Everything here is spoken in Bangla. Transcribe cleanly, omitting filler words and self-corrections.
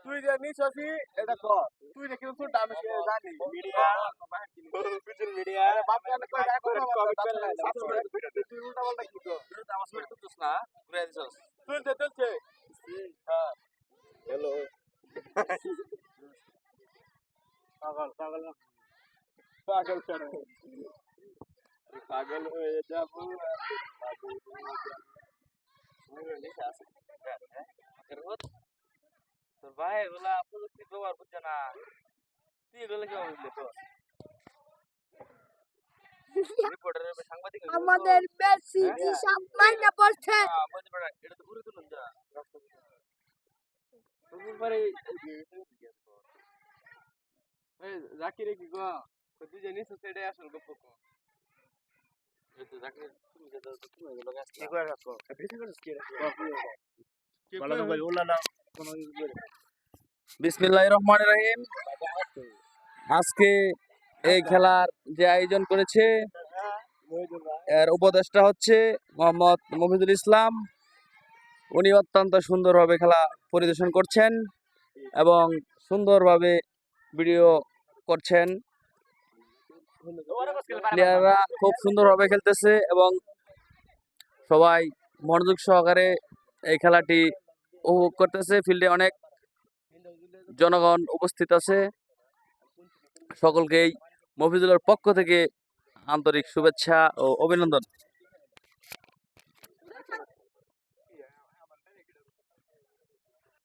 তুই যে নিছসি এটা কর তুই যে কিন্তু আমি জানি মিডিয়া মিডিয়া বাপ জানে কই যায় কথা বলতে তুই উল্টা পাল্টা কি কর আমার সঙ্গে তুই না ঘুরে দিছস চলছে হ্যাঁ হ্যালো পাগল পাগল পাগল কেন পাগল হয়ে যাব পাগল হয়ে যাব তোর ভাই এগুলা প্রযুক্তি ব্যবহার করছে না তুই এগুলো কেমন বুঝলি তো রিপোর্টারের সাংবাদিক আমাদের বেশি হিসাব মাইনা পড়ছে এটা তো পুরো তুলুন যা তোর পরে এই জাকিরে কি গো তুই জানিস সেটাই আসল গপ্প কো তো জাকির তুমি যেটা তুমি এগুলো গাছ কি করে রাখো বেশি করে কি রাখো বলা তো ভাই ওলা না কোনো বিসমিল্লাহির রহমানির রহিম আজকে এই খেলার যে আয়োজন করেছে এর উপদেষ্টা হচ্ছে মোহাম্মদ মফিজুল ইসলাম। উনি অত্যন্ত সুন্দরভাবে খেলা পরিদর্শন করছেন এবং সুন্দরভাবে ভিডিও করছেন। প্লেয়াররা খুব সুন্দরভাবে খেলতেছে এবং সবাই মনোযোগ সহকারে এই খেলাটি উপভোগ করতেছে। ফিল্ডে অনেক জনগণ উপস্থিত আছে। সকলকেই মফিজুলের পক্ষ থেকে আন্তরিক শুভেচ্ছা ও অভিনন্দন।